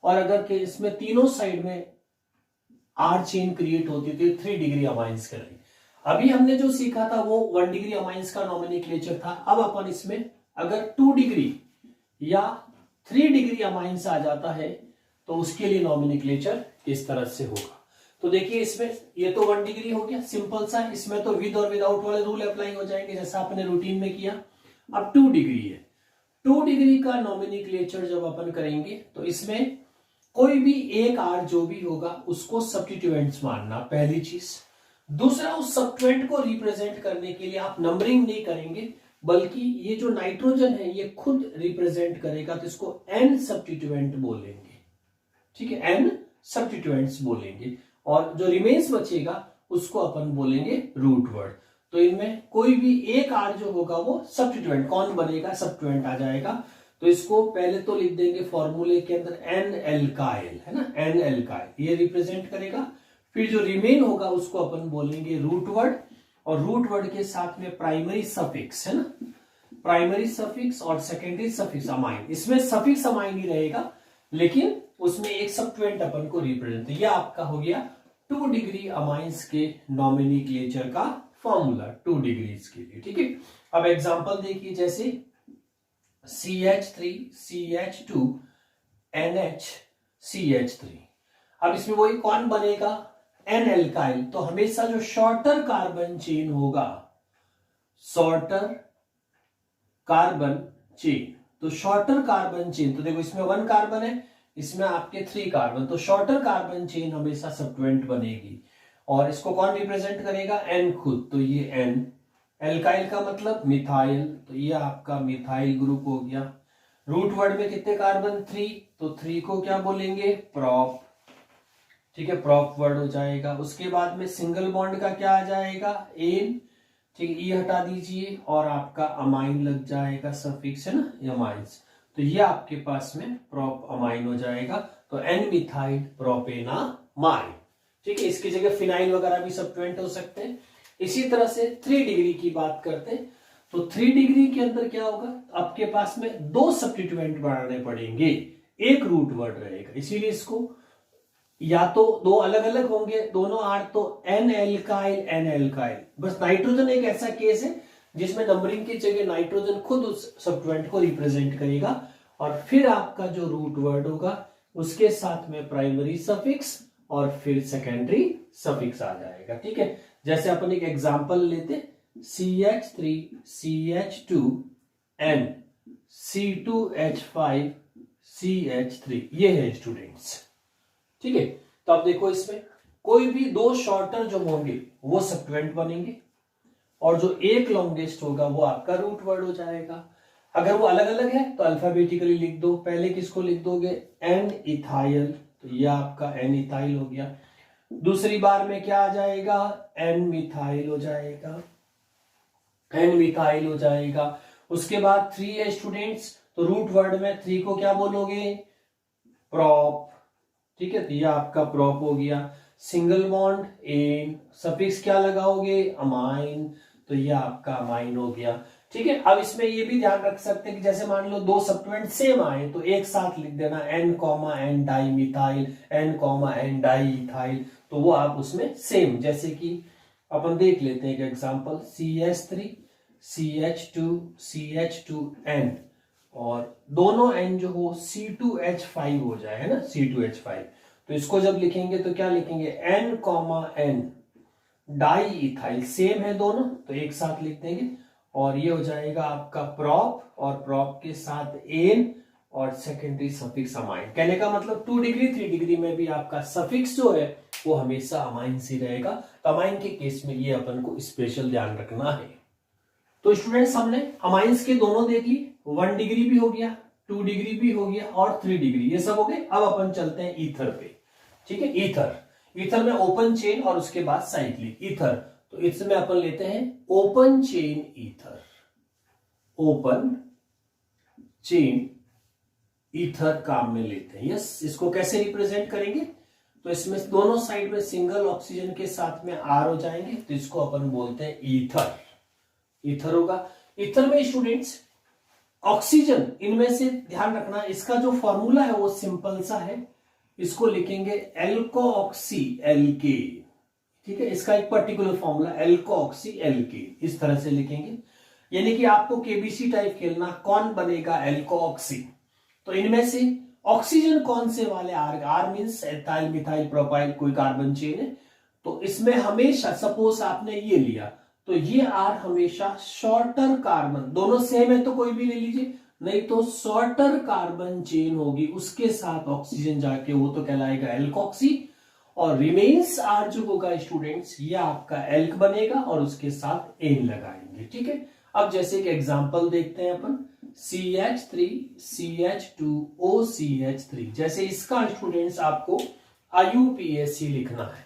और अगर इसमें तीनों साइड में R चेन क्रिएट होती है तो 3 डिग्री अमाइंस कहलाएगी। अभी हमने जो सीखा था वो 1 डिग्री अमाइंस का नॉमेनक्लेचर था। अब अपन इसमें अगर 2 डिग्री या 3 डिग्री अमाइंस आ जाता है तो उसके लिए नॉमेनक्लेचर इस तरह से होगा। तो देखिए इसमें ये तो 1 डिग्री हो गया, सिंपल सा। इसमें तो विद और विदाउट वाले रूल अप्लाई हो जाएंगे जैसा आपने रूटीन में किया। अब 2 डिग्री है, 2 डिग्री का नॉमेनक्लेचर जब अपन करेंगे तो इसमें कोई भी एक आर जो भी होगा उसको सब्स्टिट्यूएंट्स मानना, पहली चीज। दूसरा, उस सब्स्टिट्यूएंट को रिप्रेजेंट करने के लिए आप नंबरिंग नहीं करेंगे, बल्कि ये जो नाइट्रोजन है ये खुद रिप्रेजेंट करेगा, तो इसको एन सब्स्टिट्यूएंट बोलेंगे। ठीक है, एन सब्स्टिट्यूएंट्स बोलेंगे, और जो रिमेन्स बचेगा उसको अपन बोलेंगे रूट वर्ड। तो इनमें कोई भी एक आर जो होगा वो सब्स्टिट्यूएंट, कौन बनेगा, सब्स्टिट्यूएंट आ जाएगा। तो इसको पहले तो लिख देंगे फॉर्मूले के अंदर एन एल्काइल, है ना, एन एल्काइल ये रिप्रेजेंट करेगा। फिर जो रिमेन होगा उसको अपन बोलेंगे रूट वर्ड, और रूट वर्ड के साथ में प्राइमरी सफिक्स, है ना, प्राइमरी सफिक्स और सेकेंडरी सफिक्स अमाइन। इसमें सफिक्स अमाइन ही रहेगा, लेकिन उसमें एक सब्स्टिट्यूएंट अपन को रिप्रेजेंट। ये आपका हो गया 2 डिग्री अमाइंस के नॉमेनक्लेचर का फॉर्मूला 2 डिग्रीज के लिए। ठीक है, अब एग्जांपल देखिए, जैसे CH3 CH2 NH CH3। अब इसमें वही कौन बनेगा, एन एल्काइल। तो हमेशा जो शॉर्टर कार्बन चेन होगा, शॉर्टर कार्बन चेन, तो शॉर्टर कार्बन चेन, तो देखो इसमें 1 कार्बन है, इसमें आपके 3 कार्बन, तो शॉर्टर कार्बन चेन हमेशा सब्स्टिट्यूएंट बनेगी। और इसको कौन रिप्रेजेंट करेगा, एन खुद, तो ये एन। एल्काइल का मतलब मिथाइल, तो ये आपका मिथाइल ग्रुप हो गया। रूट वर्ड में कितने कार्बन, 3, तो 3 को क्या बोलेंगे, प्रॉप। ठीक है, प्रॉप वर्ड हो जाएगा। उसके बाद में सिंगल बॉन्ड का क्या आ जाएगा, एन। ठीक है, ये हटा दीजिए, और आपका अमाइन लग जाएगा, सफिक्स है ना, अमाइंस। तो ये आपके पास में प्रोप अमाइन हो जाएगा, तो एन मिथाइल प्रोपेनामाइन। ठीक है, इसकी जगह फिनाइल वगैरह भी सब्स्टिट्यूएंट हो सकते हैं। इसी तरह से 3 डिग्री की बात करते हैं, तो 3 डिग्री के अंदर क्या होगा, आपके पास में 2 सब्स्टिट्यूएंट बनाने पड़ेंगे, एक रूट वर्ड रहेगा, इसीलिए इसको या तो 2 अलग अलग होंगे दोनों आर, तो एन एल्काइल। बस नाइट्रोजन एक ऐसा केस है जिसमें नंबरिंग की जगह नाइट्रोजन खुद उस सब्स्टिट्यूएंट को रिप्रेजेंट करेगा, और फिर आपका जो रूट वर्ड होगा उसके साथ में प्राइमरी सफिक्स और फिर सेकेंडरी सफिक्स आ जाएगा। ठीक है, जैसे अपन एक एग्जांपल लेते, CH3 CH2 N C2H5 CH3, ये है स्टूडेंट्स। ठीक है, तो अब देखो इसमें कोई भी 2 शॉर्टर जो होंगे वो सब्स्टिट्यूएंट बनेंगे, और जो एक लॉन्गेस्ट होगा वो आपका रूट वर्ड हो जाएगा। अगर वो अलग अलग है तो अल्फाबेटिकली लिख दो। पहले किसको लिख दोगे, एन इथाइल, तो ये आपका एन इथाइल हो गया। दूसरी बार में क्या आ जाएगा, एन मिथाइल हो जाएगा, एन मिथाइल हो जाएगा। उसके बाद 3 है स्टूडेंट्स, तो रूट वर्ड में 3 को क्या बोलोगे, प्रॉप। ठीक है, तो ये आपका प्रॉप हो गया। सिंगल बॉन्ड एन, सफिक्स क्या लगाओगे, अमाइन, तो ये आपका अमाइन हो गया। ठीक है, अब इसमें ये भी ध्यान रख सकते हैं कि जैसे मान लो 2 सब्स्टिट्यूएंट सेम आए तो एक साथ लिख देना N comma N di methyl, N comma N di ethyl, तो वो आप उसमें सेम, जैसे कि अपन देख लेते हैं एक एग्जांपल, CH3 CH2 CH2N, और दोनों एन जो हो C2H5 हो जाए, है ना, C2H5। तो इसको जब लिखेंगे तो क्या लिखेंगे, N comma N di ethyl, same है दोनों तो एक साथ लिख देंगे, और ये हो जाएगा आपका प्रॉप, और प्रॉप के साथ एन और सेकेंडरी सफिक्स अमाइन। कहने का मतलब 2 डिग्री 3 डिग्री में भी आपका सफिक्स जो है वो हमेशा अमाइन से रहेगा। तो अमाइन के केस में ये अपन को स्पेशल ध्यान रखना है। तो स्टूडेंट्स हमने अमाइंस के दोनों दे दिए, 1 डिग्री भी हो गया, 2 डिग्री भी हो गया और 3 डिग्री, ये सब हो गए। अब अपन चलते हैं ईथर पे। ठीक है, ईथर में ओपन चेन और उसके बाद साइक्लिक ईथर। तो इसमें अपन लेते हैं open chain ether, open chain ether काम में लेते हैं। यस, इसको कैसे रिप्रेजेंट करेंगे? तो इसमें दोनों साइड में सिंगल ऑक्सीजन के साथ में आर हो जाएंगे, तो इसको अपन बोलते हैं ईथर। ईथर होगा। ईथर में स्टूडेंट्स ऑक्सीजन, इनमें से ध्यान रखना इसका जो फॉर्मूला है वो सिंपल सा है, इसको लिखेंगे एल्कोऑक्सी एलके। ठीक है, इसका एक पर्टिकुलर फॉर्मूला एल्कोऑक्सी एलके, इस तरह से लिखेंगे। यानी कि आपको केबीसी टाइप खेलना, कौन बनेगा एल्कोऑक्सी। तो इनमें से ऑक्सीजन कौन से वाले R means ethyl methyl propyl, कोई कार्बन चेन है। तो इसमें हमेशा सपोज आपने ये लिया तो ये आर हमेशा शॉर्टर कार्बन, दोनों सेम है तो कोई भी ले लीजिए, नहीं तो शॉर्टर कार्बन चेन होगी, उसके साथ ऑक्सीजन जाके वो तो कहलाएगा एल्कोक्सी। और रिमेन्स आर जो होगा स्टूडेंट्स, ये आपका एल्क बनेगा और उसके साथ एन लगाएंगे। ठीक है, अब जैसे कि एग्जांपल देखते हैं अपन, CH3 CH2 OCH3, जैसे इसका स्टूडेंट्स आपको IUPAC लिखना है,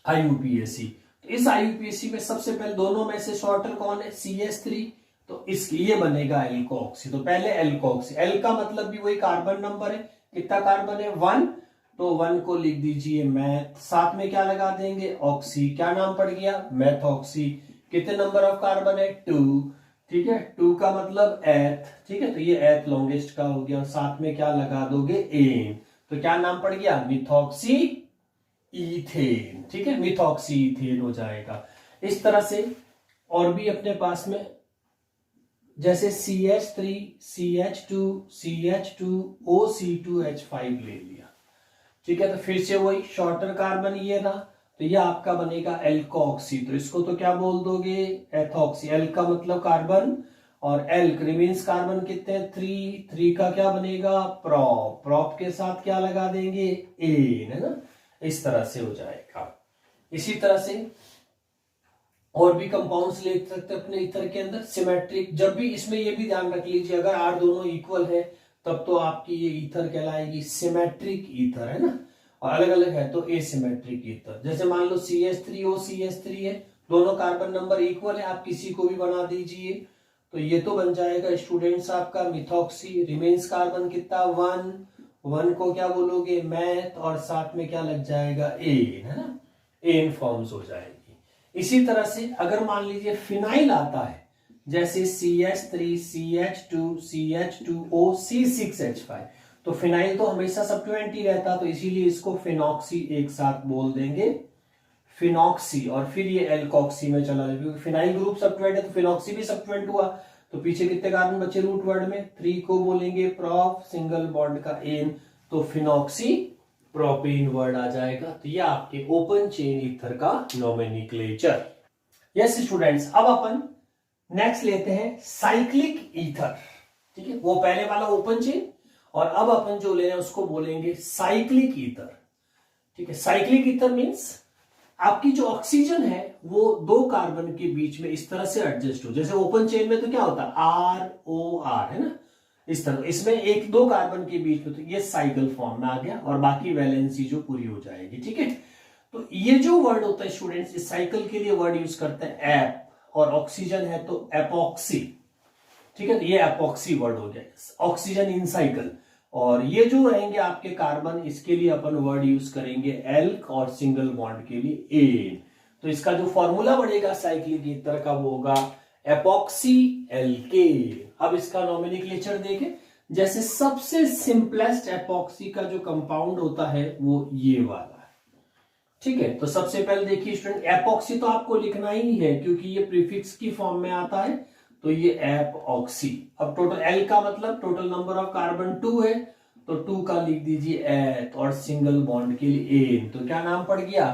IUPAC। तो इस IUPAC में सबसे पहले दोनों में से शॉर्टर कौन है? CH3, तो इसके लिए बनेगा एल्कोऑक्सी। तो पहले एल्कोऑक्सी, एल का मतलब भी वही कार्बन नंबर है, कितना कार्बन है? 1, तो 1 को लिख दीजिए मैथ, साथ में क्या लगा देंगे? ऑक्सी, क्या नाम पड़ गया? मैथऑक्सी। कितने नंबर ऑफ कार्बन है? 2। ठीक है, 2 का मतलब एथ। ठीक है, तो ये एथ लॉन्गेस्ट का हो गया, साथ में क्या लगा दोगे? एन, तो क्या नाम पड़ गया? Methoxy ethane. ठीक है, मिथॉक्सी इथेन हो जाएगा। इस तरह से और भी अपने पास में जैसे CH3 CH2 CH2 OC2H5 ले लिया। ठीक है, तो फिर से वही शॉर्टर कार्बन ये ना, तो ये आपका बनेगा एल्कोऑक्सी। तो इसको तो क्या बोल दोगे? एथॉक्सी। एल का मतलब कार्बन और एल्क रिमेन्स कार्बन कितने? 3 का क्या बनेगा? प्रॉप। प्रॉप के साथ क्या लगा देंगे? एन, है ना, इस तरह से हो जाएगा। इसी तरह से और भी कंपाउंड्स ले सकते हैं अपने ईथर के अंदर सिमेट्रिक। जब भी इसमें ये भी ध्यान रख लीजिए, अगर आर दोनों इक्वल है तब तो आपकी ये ईथर कहलाएगी सिमेट्रिक ईथर, है ना, और अलग अलग है तो एसिमेट्रिक ईथर। जैसे मान लो CH3 OCH3 है, दोनों कार्बन नंबर इक्वल है, आप किसी को भी बना दीजिए, तो ये तो बन जाएगा स्टूडेंट्स आपका मिथॉक्सी। रिमेन्स कार्बन कितना? 1 को क्या बोलोगे? मैथ, और साथ में क्या लग जाएगा? एन, है ना, एन फॉर्म्स हो जाएगी। इसी तरह से अगर मान लीजिए फिनाइल आता है, जैसे CH3 CH2 CH2O C6H5, तो फिनाइल तो हमेशा सब्स्टिट्यूएंट ही रहता, तो इसीलिए इसको फिनॉक्सी एक साथ बोल देंगे, फिनॉक्सी। और फिर ये एल्कोक्सी में चला जाएगा, क्योंकि फिनाइल ग्रुप सब्स्टिट्यूएंट है तो फिनॉक्सी भी सब्स्टिट्यूएंट हुआ। तो पीछे कितने कार्बन बचे रूट वर्ड में? 3 को बोलेंगे प्रॉप, सिंगल बॉन्ड का एन, तो फिनॉक्सी प्रोपेन वर्ड आ जाएगा। तो ये आपके ओपन चेन ईथर का नोमेनक्लेचर। यस स्टूडेंट्स, अब अपन नेक्स्ट लेते हैं साइक्लिक ईथर। ठीक है, वो पहले वाला ओपन चेन, और अब अपन जो ले रहे हैं उसको बोलेंगे साइक्लिक ईथर। ठीक है, साइक्लिक ईथर मींस आपकी जो ऑक्सीजन है वो 2 कार्बन के बीच में इस तरह से एडजस्ट हो। जैसे ओपन चेन में तो क्या होता है? ROR, है ना, इस तरह। इसमें 1-2 कार्बन के बीच में, तो ये साइकिल फॉर्म में आ गया और बाकी वैलेंसी जो पूरी हो जाएगी। ठीक है, तो ये जो वर्ड होता है स्टूडेंट्स, इस साइकिल के लिए वर्ड यूज करते हैं एप, और ऑक्सीजन है तो एपॉक्सी। ठीक है, तो ये एपॉक्सी वर्ड हो गया, ऑक्सीजन इन साइकिल। और ये जो रहेंगे आपके कार्बन, इसके लिए अपन वर्ड यूज करेंगे एल्क, और सिंगल बॉन्ड के लिए एन। तो इसका जो फॉर्मूला बढ़ेगा साइक्लिक ईथर का वो होगा एपॉक्सी एल्केन। अब इसका नोमेनक्लेचर देखें, जैसे सबसे सिंपलेस्ट एपॉक्सी का जो कंपाउंड होता है वो ये वाला है। ठीक है, तो सबसे पहले देखिए स्टूडेंट, एपॉक्सी तो आपको लिखना ही है क्योंकि ये प्रीफिक्स की फॉर्म में आता है, तो ये एपॉक्सी। अब टोटल एल का मतलब टोटल नंबर ऑफ कार्बन 2 है, तो 2 का लिख दीजिए एथ, और सिंगल बॉन्ड के लिए एन, तो क्या नाम पड़ गया?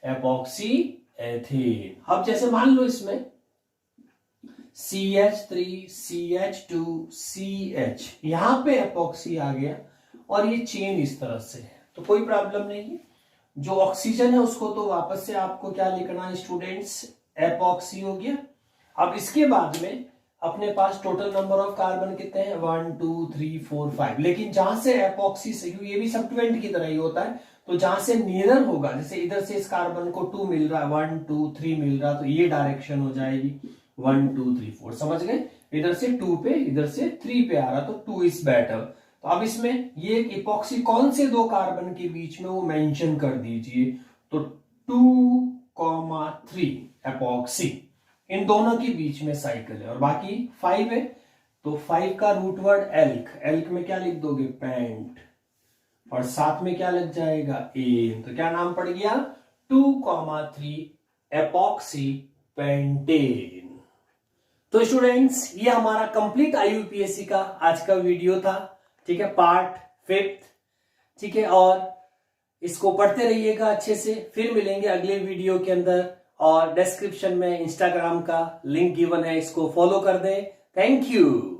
Epoxy ethane. अब जैसे मान लो इसमें CH3 CH2 CH, यहां पे एपॉक्सी आ गया और ये चेन इस तरह से है, तो कोई प्रॉब्लम नहीं है। जो ऑक्सीजन है उसको तो वापस से आपको क्या लिखना है स्टूडेंट्स, एपॉक्सी हो गया। अब इसके बाद में अपने पास टोटल नंबर ऑफ कार्बन कितने हैं, 1 2 3 4 5, लेकिन जहां से एपॉक्सी से, क्योंकि ये भी सब्स्टिट्यूएंट की तरह ही होता है, तो जहां से नियर होगा, जैसे इधर से इस कार्बन को 2 मिल रहा है, 1 2 3 मिल रहा है, तो ये डायरेक्शन हो जाएगी 1 2 3 4, समझ गए। इधर से 2 पे, इधर से 3 पे आ रहा, तो 2 इज बेटर। तो अब इसमें ये इपॉक्सी कौन से दो कार्बन के बीच में वो मेंशन कर दीजिए, तो 2,3 एपॉक्सी, इन दोनों के बीच में साइकिल है, और बाकी 5 है, तो 5 का रूट वर्ड एल्क, एल्क में क्या लिख दोगे, पेंट, और साथ में क्या लग जाएगा, एन, तो क्या नाम पड़ गया, 2,3 एपॉक्सी पेंटेन। तो स्टूडेंट्स ये हमारा कंप्लीट IUPAC का आज का वीडियो था, ठीक है, पार्ट 5, ठीक है, और इसको पढ़ते रहिएगा अच्छे से। फिर मिलेंगे अगले वीडियो के अंदर, और डिस्क्रिप्शन में इंस्टाग्राम का लिंक गिवन है, इसको फॉलो कर दें। Thank you.